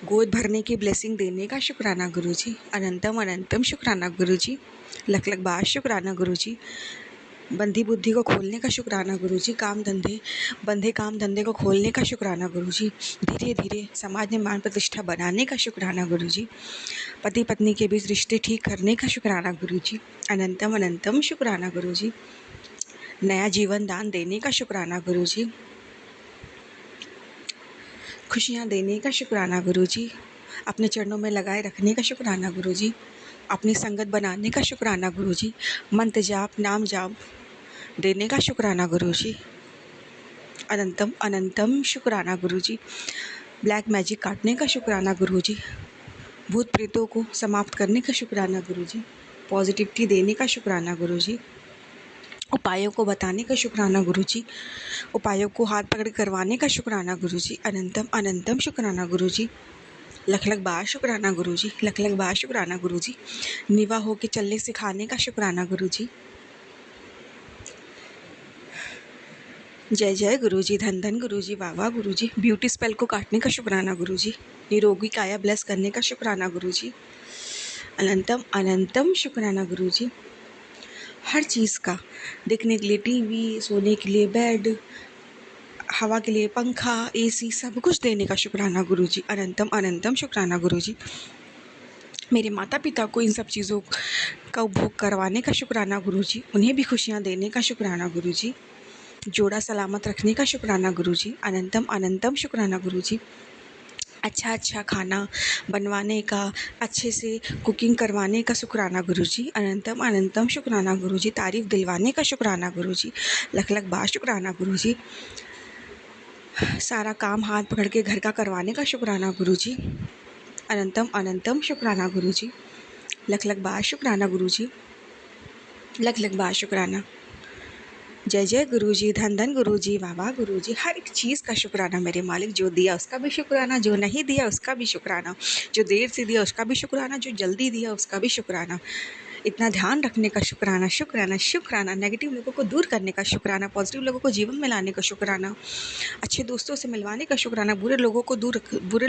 गोद भरने की ब्लेसिंग देने का शुक्राना गुरु जी। अनंतम अनंतम शुक्राना गुरु जी। लख लख बार शुक्राना गुरु जी। बंधी बुद्धि को खोलने का शुक्राना गुरु जी। बंधे काम धंधे को खोलने का शुक्राना गुरु जी। धीरे धीरे समाज में मान प्रतिष्ठा बनाने का शुक्राना गुरु जी। पति पत्नी के बीच रिश्ते ठीक करने का शुक्राना गुरु जी। अनंतम अनंतम शुक्राना गुरु जी। नया जीवन दान देने का शुक्राना गुरु जी। खुशियाँ देने का शुक्राना गुरु जी। अपने चरणों में लगाए रखने का शुक्राना गुरु जी। अपनी संगत बनाने का शुक्राना गुरु जी। मंत्र जाप, नाम जाप देने का शुक्राना गुरु जी। अनंतम अनंतम शुक्राना गुरु जी। ब्लैक मैजिक काटने का शुक्राना गुरु जी। भूत प्रेतों को समाप्त करने का शुक्राना गुरु जी। पॉजिटिविटी देने का शुक्राना गुरु जी। उपायों को बताने का शुक्राना गुरु जी। उपायों को हाथ पकड़ करवाने का शुक्राना गुरु जी। अनंतम अनंतम शुक्राना गुरु जी। लख लख बार शुक्राना गुरु जी। लख लख बार शुक्राना गुरु जी। निवा हो के चलने सिखाने का शुक्राना गुरु जी। जय जय गुरु जी, धन धन गुरु जी, वाह वाह गुरु जी। ब्यूटी स्पेल को काटने का शुक्राना गुरु जी। निरोगी काया ब्लेस करने का शुक्राना गुरु जी। अनंतम अनंतम शुक्राना गुरु जी। हर चीज़ का, देखने के लिए टीवी, सोने के लिए बेड, हवा के लिए पंखा, एसी, सब कुछ देने का शुक्राना गुरु जी। अनंतम अनंतम शुक्राना गुरु जी। मेरे माता पिता को इन सब चीज़ों का उपभोग करवाने का शुक्राना गुरु जी। उन्हें भी खुशियाँ देने का शुक्राना गुरु जी। जोड़ा सलामत रखने का शुक्राना गुरुजी, अनंतम अनंतम शुक्राना गुरुजी। अच्छा अच्छा खाना बनवाने का, अच्छे से कुकिंग करवाने का शुक्राना गुरुजी, अनंतम अनंतम शुक्राना गुरुजी। तारीफ़ दिलवाने का शुक्राना गुरुजी, लख लख बार शुक्राना गुरुजी। सारा काम हाथ पकड़ के घर का करवाने का शुक्राना गुरुजी, अनंतम अनंतम शुक्राना गुरुजी, लख लख बार शुक्राना गुरुजी, लख लख बार शुक्राना। जय जय गुरुजी, धन धन गुरुजी, वाह वाह गुरुजी। हर एक चीज़ का शुक्राना मेरे मालिक, जो दिया उसका भी शुक्राना, जो नहीं दिया उसका भी शुक्राना, जो देर से दिया उसका भी शुक्राना, जो जल्दी दिया उसका भी शुक्राना। इतना ध्यान रखने का शुक्राना शुक्राना शुक्राना। नेगेटिव लोगों को दूर करने का शुक्राना, पॉजिटिव लोगों को जीवन में लाने का शुक्राना, अच्छे दोस्तों से मिलवाने का शुक्राना, बुरे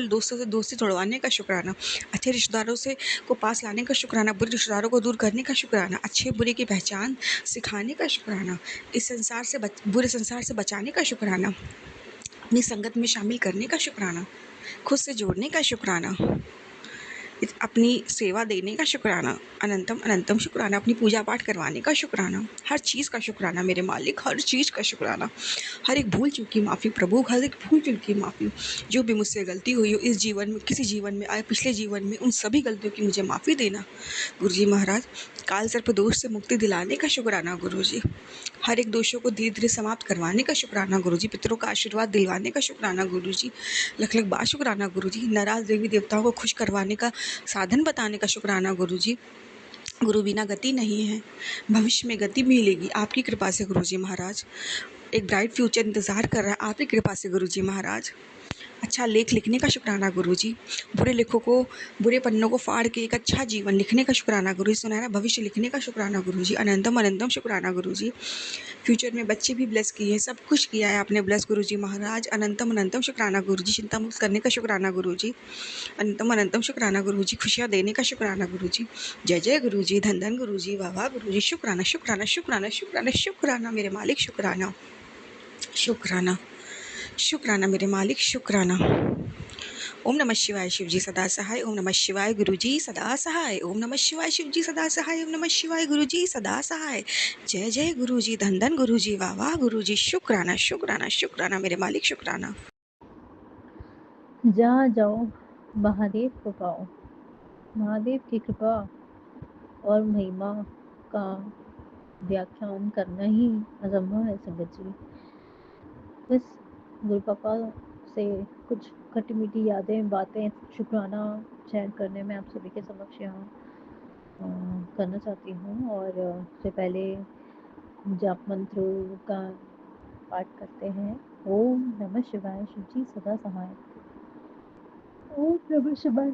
दोस्तों से दोस्ती तोड़वाने का शुक्राना, अच्छे रिश्तेदारों से को पास लाने का शुक्राना, बुरे रिश्तेदारों को दूर करने का शुक्राना, अच्छे बुरे की पहचान सिखाने का शुक्राना, इस संसार से बुरे संसार से बचाने का शुक्राना, अपनी संगत में शामिल करने का शुक्राना, खुद से जोड़ने का शुक्राना, अपनी सेवा देने का शुक्राना, अनंतम अनंतम शुक्राना, अपनी पूजा पाठ करवाने का शुक्राना, हर चीज़ का शुक्राना मेरे मालिक, हर चीज़ का शुक्राना। हर एक भूल चूक की माफ़ी प्रभु, हर एक भूल चूक की माफ़ी। जो भी मुझसे गलती हुई हो इस जीवन में, किसी जीवन में आए, पिछले जीवन में, उन सभी गलतियों की मुझे माफ़ी देना गुरुजी महाराज। काल सर्प दोष से मुक्ति दिलाने का शुक्राना गुरुजी, हर एक दोषों को धीरे धीरे समाप्त करवाने का शुक्राना गुरुजी, पितरों का आशीर्वाद दिलवाने का शुक्राना गुरुजी, लख लख बार शुक्राना गुरुजी। नाराज देवी देवताओं को खुश करवाने का साधन बताने का शुक्राना गुरुजी। गुरु बिना गति नहीं है, भविष्य में गति मिलेगी आपकी कृपा से गुरुजी महाराज। एक ब्राइट फ्यूचर इंतज़ार कर रहा है आपकी कृपा से गुरुजी महाराज। अच्छा लेख लिखने का शुक्राना गुरुजी, बुरे पन्नों को फाड़ के एक अच्छा जीवन लिखने का शुक्राना गुरुजी, सुनहरा भविष्य लिखने का शुक्राना गुरुजी, अनंतम अनंतम शुक्राना गुरुजी। फ्यूचर में बच्चे भी ब्लेस किए हैं, सब कुछ किया है आपने ब्लेस गुरुजी महाराज, अनंतम अनंतम शुक्राना गुरुजी। चिंता मुक्त करने का शुक्राना गुरुजी, अनंतम अनंतम शुक्राना गुरुजी। खुशियाँ देने का शुक्राना गुरुजी। जय जय गुरुजी, धन धन गुरुजी, वाह वाह गुरुजी। शुक्राना शुक्राना शुक्राना शुक्राना शुक्राना मेरे मालिक, शुक्राना शुक्राना शुक्राना मेरे मालिक, शुक्राना। ओम नमः शिवाय शिवजी सदा सहाय, ओम नमः शिवाय गुरुजी सदा सहाय, ओम नमः शिवाय शिवजी सदा सहाय, ओम नमः शिवाय गुरुजी सदा सहाय। जय जय गुरुजी, धन धन गुरुजी, वाह वाह गुरुजी। शुक्राना शुक्राना शुक्राना मेरे मालिक, शुक्राना। जहाँ जाओ महादेव को पाओ, महादेव की कृपा और महिमा का व्याख्यान करना ही असंभव है संगत जी। बस गुरु पापा से कुछ खट्टी मीठी यादें, बातें, शुक्राना शेयर करने में आप सभी के समक्ष यहाँ करना चाहती हूँ। और उससे पहले जाप मंत्र का पाठ करते हैं। ओम नमः शिवाय शिवजी सदा सहाय, ओम नमः शिवाय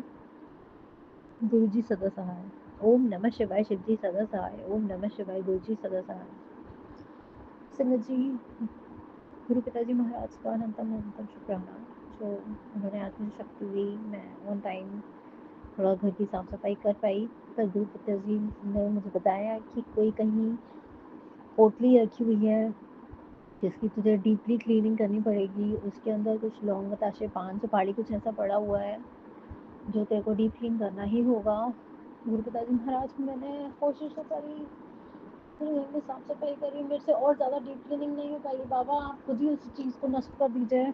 गुरुजी सदा सहाय, ओम नमः शिवाय शिवजी सदा सहाय, ओम नमः शिवाय गुरुजी सदा सहाय। संगत जी, गुरु पिताजी महाराज का अनंतम अनंतम शुक्राना, जो उन्होंने आज मुझे शक्ति दी, मैं ऑन टाइम थोड़ा घर की साफ सफाई कर पाई। पर गुरु पिताजी ने मुझे बताया कि कोई कहीं पोटली रखी हुई है जिसकी तुझे डीपली क्लीनिंग करनी पड़ेगी, उसके अंदर कुछ लौंग बताशे पान सुपारी कुछ ऐसा पड़ा हुआ है जो तेरे को डीप क्लीन करना ही होगा। गुरु पिताजी महाराज, मैंने कोशिश तो करी, फिर घर में साफ सफाई करी, मेरे से और ज़्यादा डीप क्लीनिंग नहीं हो पाई। बाबा आप खुद ही उस चीज़ को नष्ट कर दीजिए।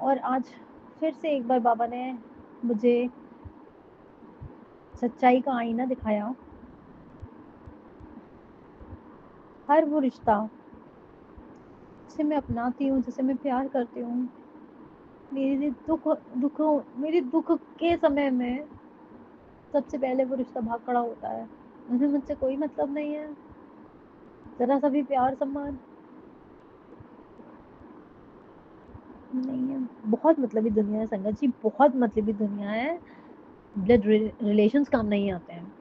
और आज फिर से एक बार बाबा ने मुझे सच्चाई का आईना दिखाया। हर वो रिश्ता जिसे मैं अपनाती हूँ, जिसे मैं प्यार करती हूँ, मेरे दुख के समय में सबसे पहले वो रिश्ता भाग खड़ा होता है। मुझे मुझसे कोई मतलब नहीं है, जरा सा भी प्यार सम्मान नहीं है। बहुत मतलबी दुनिया है संगत जी, बहुत मतलबी दुनिया है। ब्लड रिलेशंस काम नहीं आते हैं।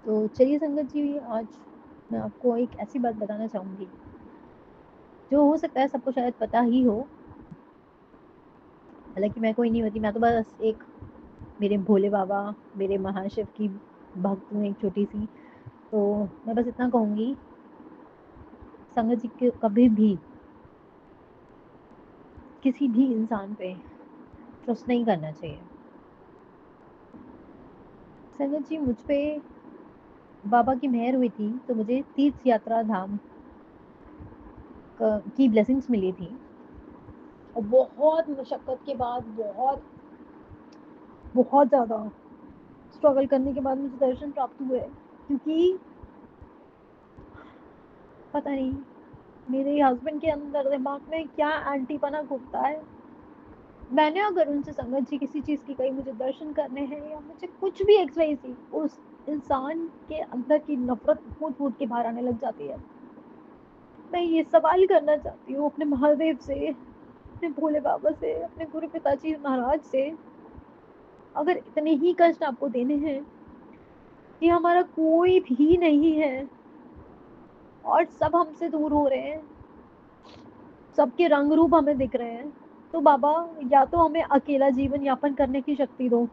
तो चलिए संगत जी, आज मैं आपको एक ऐसी बात बताना चाहूँगी जो हो सकता है सबको शायद पता ही हो। हालांकि मैं कोई नहीं होती, मैं तो बस एक मेरे भोले बाबा, मेरे महाशिव की भक्त हूँ, एक छोटी सी। तो मैं बस इतना कहूँगी, संगत जी के कभी भी किसी भी इंसान पे ट्रस्ट नहीं करना चाहिए। संगत जी, मुझ पे बाबा की मेहर हुई थी तो मुझे तीर्थ यात्रा धाम की ब्लेसिंग्स मिली थी और बहुत मशक्क़त के बाद बहुत ज़्यादा स्ट्रगल करने के बाद मुझे दर्शन प्राप्त हुए, क्योंकि पता नहीं मेरे हस्बैंड के अंदर दिमाग में क्या एंटीपना घूमता है। मैंने अगर उनसे संगत जी किसी चीज़ की कही मुझे दर्शन करने हैं या मुझे कुछ भी एक्स वाई ज़ेड, उस इंसान के अंदर की नफ़रत फूट-फूट के बाहर आने लग जाती है। मैं ये सवाल करना चाहती हूँ अपने महादेव से, अपने भोले बाबा से, अपने गुरु पिताजी महाराज से, अगर इतने ही कष्ट आपको देने हैं, ये हमारा कोई भी नहीं है और सब हमसे दूर हो रहे हैं, सबके रंग रूप हमें दिख रहे हैं, तो बाबा या तो हमें अकेला जीवन यापन करने की शक्ति दो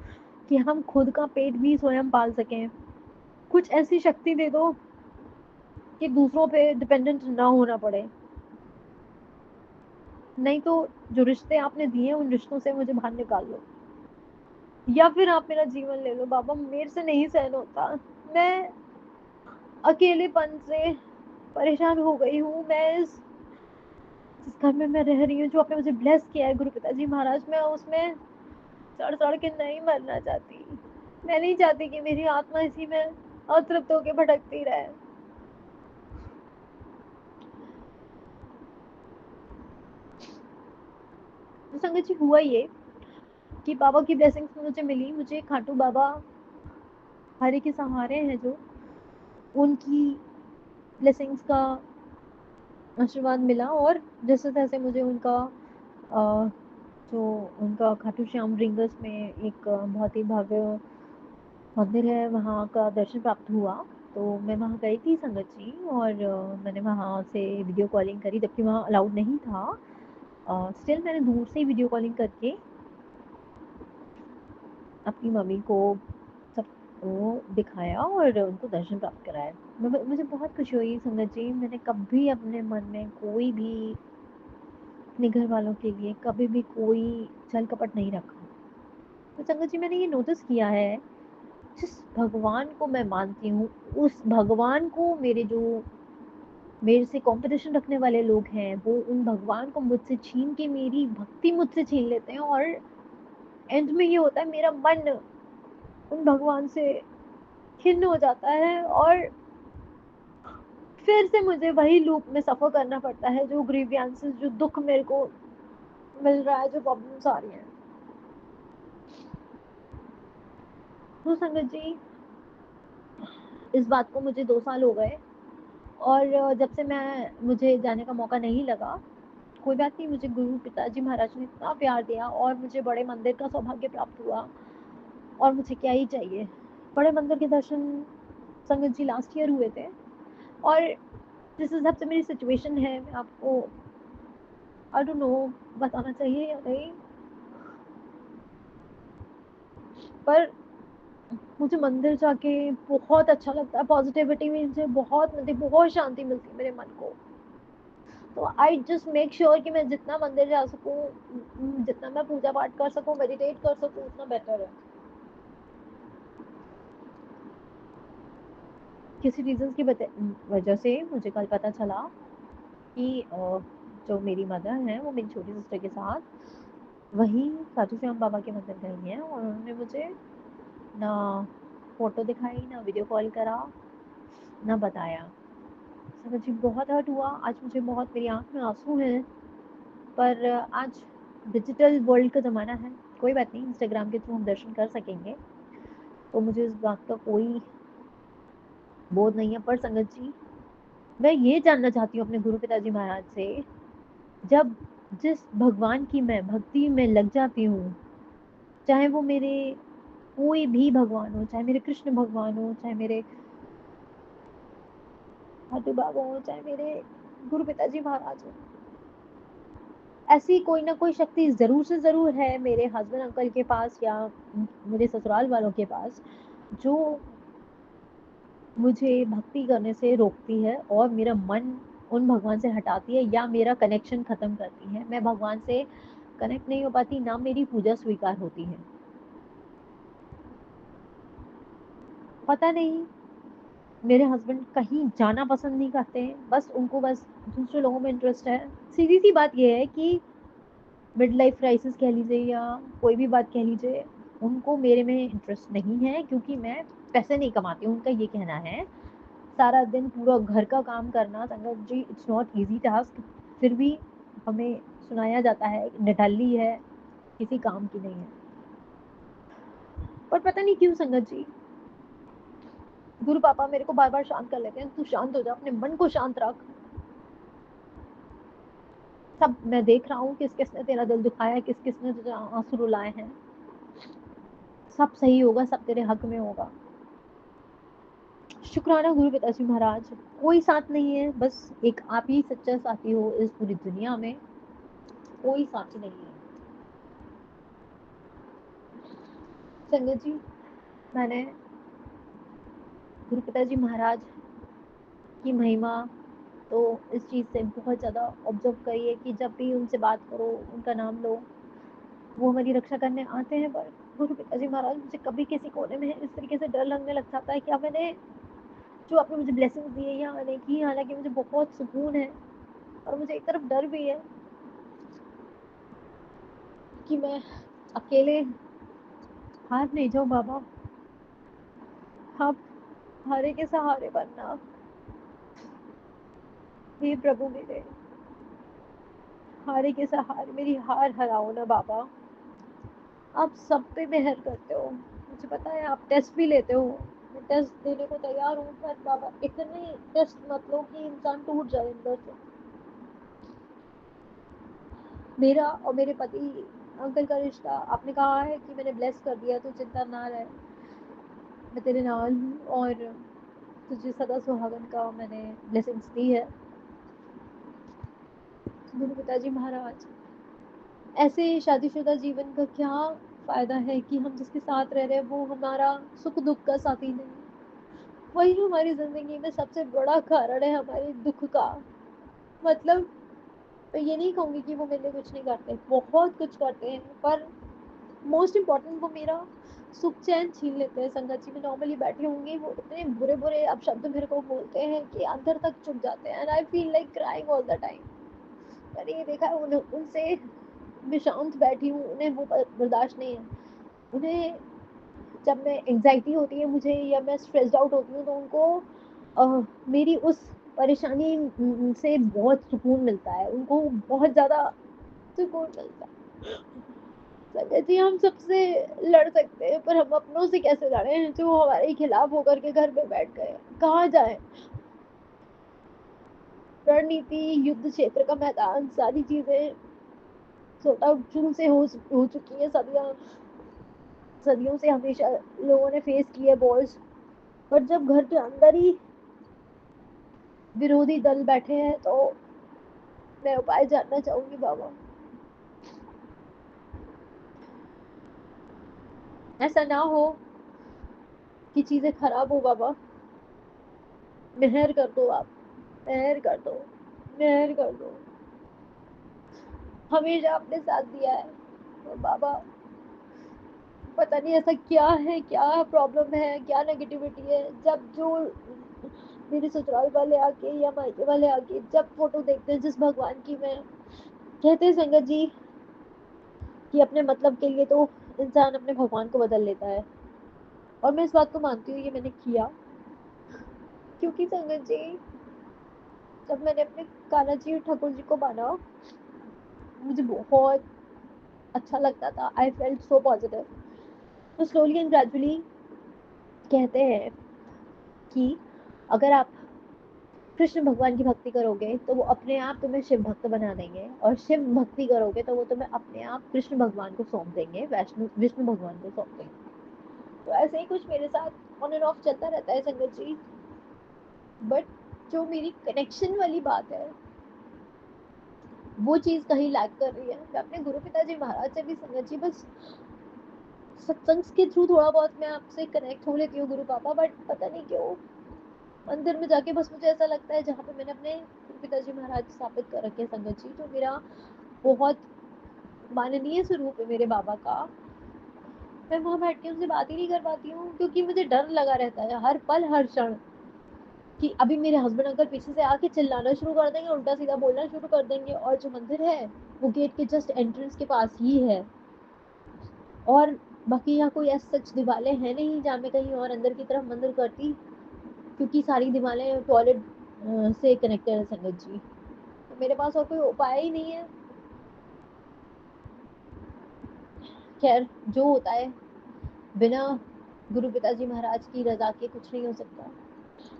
कि हम खुद का पेट भी स्वयं पाल सकें। कुछ ऐसी शक्ति दे दो कि दूसरों पे डिपेंडेंट ना होना पड़े। नहीं तो जो रिश्ते आपने दिए हैं उन रिश्तों से मुझे बाहर निकाल लो, या फिर आप मेरा जीवन ले लो बाबा, मेरे से नहीं सहन होता। मैं अकेलेपन से परेशान हो गई हूँ। मैं जिस घर में मैं रह रही हूँ, जो आपने मुझे ब्लेस किया है गुरु पिताजी महाराज, मैं उसमें सड़ के नहीं मरना चाहती। मैं नहीं चाहती कि मेरी आत्मा इसी में अतृप्त होकर भटकती रहे। तो संगत जी हुआ ये कि बाबा की ब्लेसिंग्स मुझे मिली। मुझे खाटू बाबा हरे के सहारे हैं, जो उनकी ब्लेसिंग्स का आशीर्वाद मिला और जैसे तैसे मुझे उनका जो उनका खाटू श्याम रिंगस में एक बहुत ही भव्य मंदिर है, वहाँ का दर्शन प्राप्त हुआ। तो मैं वहाँ गई थी संगत जी, और मैंने वहाँ से वीडियो कॉलिंग करी, जबकि वहाँ अलाउड नहीं था। स्टिल मैंने दूर से वीडियो कॉलिंग करके अपनी मम्मी को सबको दिखाया और उनको दर्शन प्राप्त कराया। मुझे बहुत खुशी हुई संगत जी। मैंने कभी अपने मन में कोई भी अपने घर वालों के लिए कभी भी कोई छल कपट नहीं रखा। तो संगत जी मैंने ये नोटिस किया है, जिस भगवान को मैं मानती हूँ उस भगवान को मेरे से कंपटीशन रखने वाले लोग हैं, वो उन भगवान को मुझसे छीन के मेरी भक्ति मुझसे छीन लेते हैं, और एंड में ये होता है मेरा मन उन भगवान से खिन्न हो जाता है और फिर से मुझे वही लूप में सफर करना पड़ता है, जो ग्रीवियंसेस, जो दुख मेरे को मिल रहा है, जो प्रॉब्लम्स आ रही हैं। तो संगत जी इस बात को मुझे 2 साल हो गए, और जब से मुझे जाने का मौका नहीं लगा, कोई बात नहीं, मुझे गुरु पिताजी महाराज ने इतना प्यार दिया और मुझे बड़े मंदिर का सौभाग्य प्राप्त हुआ, और मुझे क्या ही चाहिए। बड़े मंदिर के दर्शन संगत जी लास्ट ईयर हुए थे, और जिस हिसाब से मेरी सिचुएशन है, मैं आपको आई डोंट नो बताना चाहिए या नहीं, पर मुझे मंदिर जाके बहुत अच्छा लगता है। पॉजिटिविटी में से बहुत मिलती, बहुत शांति मिलती है मेरे मन को। तो आई जस्ट मेक श्योर कि मैं जितना मंदिर जा सकूं, जितना मैं पूजा पाठ कर सकूं, मेडिटेट कर सकूं, उतना बेटर है। किसी रीजन की वजह से मुझे कल पता चला कि जो मेरी मदर हैं वो मेरी छोटी सिस्टर के साथ वहीं खाटू श्याम बाबा के मंदिर गई हैं, और उन्होंने मुझे ना फोटो दिखाई, ना वीडियो कॉल करा, ना बताया। समझ जी बहुत हर्ट हुआ। आज मुझे बहुत, मेरी आँख में आँसू हैं, पर आज डिजिटल वर्ल्ड का ज़माना है, कोई बात नहीं, इंस्टाग्राम के थ्रू हम दर्शन कर सकेंगे, तो मुझे इस बात का कोई बोध नहीं है। पर संगत जी मैं ये जानना चाहती हूँ अपने गुरु पिताजी महाराज से, जब जिस भगवान की मैं भक्ति में लग जाती हूँ, चाहे वो मेरे कोई भी भगवान हो, चाहे मेरे कृष्ण भगवान हो, चाहे मेरे खाटू बाबा हो, चाहे मेरे गुरु पिताजी महाराज हो, ऐसी कोई ना कोई शक्ति ज़रूर से ज़रूर है मेरे हस्बैंड अंकल के पास या मेरे ससुराल वालों के पास, जो मुझे भक्ति करने से रोकती है और मेरा मन उन भगवान से हटाती है, या मेरा कनेक्शन ख़त्म करती है। मैं भगवान से कनेक्ट नहीं हो पाती, ना मेरी पूजा स्वीकार होती है। पता नहीं मेरे हस्बैंड कहीं जाना पसंद नहीं करते हैं, बस उनको बस दूसरे लोगों में इंटरेस्ट है। सीधी-सी बात ये है कि मिड लाइफ क्राइसिस कह लीजिए या कोई भी बात कह लीजिए, उनको मेरे में इंटरेस्ट नहीं है क्योंकि मैं पैसे नहीं कमाती हूँ, उनका ये कहना है। सारा दिन पूरा घर का काम करना संगत जी इट्स नॉट ईज़ी टास्क, फिर भी हमें सुनाया जाता है निठल्ली है, किसी काम की नहीं है। पर पता नहीं क्यों संगत जी, गुरु पापा मेरे को बार-बार शांत कर लेते हैं, तू शांत हो जा, अपने मन को शांत रख। सब मैं देख रहा हूँ किस-किसने तेरा दिल दुखाया है, किस-किसने तुझे आँसू रुलाए हैं। सब सही होगा, सब तेरे हक में होगा। शुक्राना गुरु पिताजी महाराज, कोई साथ नहीं है, बस एक आप ही सच्चा साथी हो इस पूरी दुनिया में, कोई साथी नहीं है। संगत जी, मैंने गुरु पिताजी महाराज की महिमा तो इस चीज़ से बहुत ज़्यादा ऑब्जर्व करी है कि जब भी उनसे बात करो, उनका नाम लो, वो हमारी रक्षा करने आते हैं। पर गुरु पिताजी महाराज, मुझे कभी किसी कोने में इस तरीके से डर लगने लग जाता है कि अब मैंने जो आपने मुझे ब्लेसिंग्स दी है यहाँ आने की, हालांकि मुझे बहुत सुकून है और मुझे एक तरफ डर भी है कि मैं अकेले हार नहीं जाऊँ बाबा। आप हारे के सहारे बनना, हे प्रभु मेरे, हारे के सहारे मेरी हार हराओ ना बाबा। आप सब पे मेहर करते हो, मुझे पता है आप टेस्ट भी लेते हो, मैं टेस्ट देने को तैयार हूँ, पर बाबा इतने टेस्ट मत लो कि इंसान टूट जाए अंदर से। मेरा और मेरे पति अंकल का रिश्ता आपने कहा है कि मैंने ब्लेस कर दिया, तो चिंता ना रहे, मैं तेरे नाल हूँ और तुझे सदा सुहागन का मैंने ब्लेसिंग्स दी है। गुरु पिताजी महाराज, ऐसे शादीशुदा जीवन का क्या फायदा है कि हम जिसके साथ रह रहे हैं वो हमारा सुख दुख का साथी नहीं, वही हमारी जिंदगी में सबसे बड़ा कारण है हमारे दुख का। मतलब मैं ये नहीं कहूँगी कि वो मेरे लिए कुछ नहीं करते, बहुत कुछ करते हैं, पर मोस्ट इम्पोर्टेंट वो मेरा सुख चैन छीन लेते हैं। संगत जी में नॉर्मली बैठी होंगी, वो इतने बुरे बुरे अब शब्द मेरे को बोलते हैं कि अंदर तक चुभ जाते हैं and I feel like crying all the time. मैंने ये देखा है उनसे मैं शांत बैठी हूँ, उन्हें वो बर्दाश्त नहीं है। उन्हें जब मैं एंग्जाइटी होती है मुझे या मैं स्ट्रेस्ड आउट होती हूँ तो उनको मेरी उस परेशानी से बहुत सुकून मिलता है, उनको बहुत ज़्यादा सुकून मिलता है। संगत जी, हम सबसे लड़ सकते हैं पर हम अपनों से कैसे लड़ें जो हमारे खिलाफ होकर के घर पे बैठ गए। कहाँ जाए? रणनीति, युद्ध क्षेत्र का मैदान, सारी चीजें सॉर्ट आउट शुरू से हो चुकी है। सदियों से हमेशा लोगों ने फेस की है वॉर्स, पर जब घर के अंदर ही विरोधी दल बैठे हैं तो मैं उपाय जानना चाहूंगी बाबा। ऐसा ना हो कि चीजें खराब हो बाबा, मेहर कर दो आप, मेहर कर दो, मेहर कर दो। हमेशा आपने साथ दिया है और बाबा पता नहीं ऐसा क्या है, क्या प्रॉब्लम है, क्या नेगेटिविटी है, जब जो मेरे ससुराल वाले आके या मायके वाले आके जब फोटो देखते हैं जिस भगवान की, मैं कहते हैं संगत जी कि अपने मतलब के लिए तो इंसान अपने भगवान को बदल लेता है, और मैं इस बात को मानती हूँ, ये मैंने किया। क्योंकि संगत जी, जब मैंने अपने कान्हा जी और ठाकुर जी को माना, मुझे बहुत अच्छा लगता था, आई फेल्ट सो पॉजिटिव। तो स्लोली एंड ग्रेजुअली कहते हैं कि अगर आप कृष्ण भगवान की भक्ति करोगे तो वो अपने आप तुम्हें शिव भक्त बना देंगे, और शिव भक्ति करोगे तो वो तुम्हें अपने आप कृष्ण भगवान को सौंप देंगे, विष्णु भगवान को सौंप देंगे। तो ऐसे ही कुछ मेरे साथ ऑन एंड ऑफ चलता रहता है संगत जी। बट जो मेरी कनेक्शन वाली बात है वो चीज़ कहीं लैग कर रही है। मैं अपने गुरु पिताजी महाराज से भी संगत जी बस सत्संग के थ्रू थोड़ा बहुत मैं आपसे कनेक्ट हो लेती हूँ गुरु पापा, बट पता नहीं क्यों अंदर में जाके बस मुझे ऐसा लगता है जहाँ पे मैंने अपने गुरु पिताजी महाराज स्थापित कर रखे हैं संगत जी, जो मेरा बहुत माननीय स्वरूप है मेरे बाबा का, मैं वहाँ बैठ के उनसे बात ही नहीं कर पाती हूँ क्योंकि मुझे डर लगा रहता है हर पल हर क्षण कि अभी मेरे हस्बैंड अगर पीछे से आके चिल्लाना शुरू कर देंगे, उल्टा सीधा बोलना शुरू कर देंगे, और जो मंदिर है वो गेट के जस्ट एंट्रेंस के पास ही है, और बाकी यहाँ कोई ऐसा सच दीवारें हैं नहीं जहाँ मैं कहीं और अंदर की तरफ मंदिर करती, क्योंकि सारी दीवारें टॉयलेट से कनेक्टेड है संगत जी। तो मेरे पास और कोई उपाय ही नहीं है। खैर जो होता है, बिना गुरु पिताजी महाराज की रजा के कुछ नहीं हो सकता।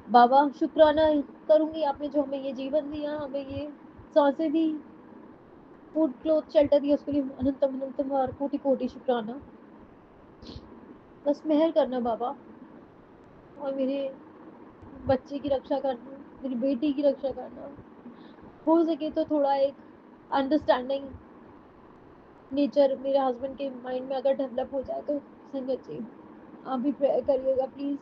बाबा शुक्राना करूंगी, आपने जो हमें ये जीवन दिया, हमें ये सांसें दी, फूड क्लोथ शेल्टर दिया, उसके लिए अनंतम अनंतम और कोटि कोटि शुक्राना। बस मेहर करना बाबा, और मेरे बच्चे की रक्षा करना, मेरी बेटी की रक्षा करना, हो सके तो थोड़ा एक अंडरस्टैंडिंग नेचर मेरे हस्बैंड के माइंड में अगर डेवलप हो जाए तो संगत जी आप भी प्रेयर करिएगा प्लीज,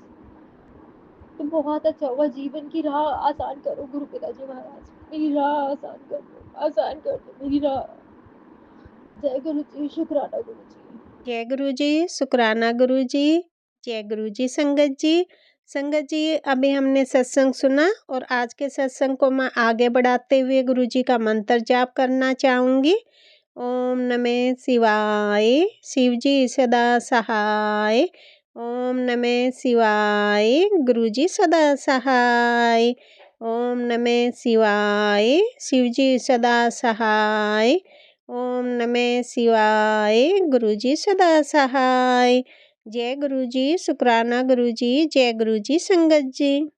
तो बहुत अच्छा होगा। जीवन की राह आसान करो गुरु पिताजी महाराज, मेरी राह आसान कर दो, आसान कर दो मेरी राह। जय गुरु जी, शुक्राना गुरु जी। जय गुरु जी, शुक्राना गुरु जी, जय गुरु जी संगत जी। संगत जी, अभी हमने सत्संग सुना और आज के सत्संग को मैं आगे बढ़ाते हुए गुरु जी का मंत्र जाप करना चाहूँगी। ओम नमः शिवाय, शिव जी सदा सहाय। ओम नमः शिवाय, गुरु जी सदा सहाय। ओम नमः शिवाय, शिव जी सदा सहाय। ओम नमः शिवाय, गुरु जी सदा सहाय। जय गुरु जी, शुक्राना गुरु जी, जय गुरु जी संगत जी।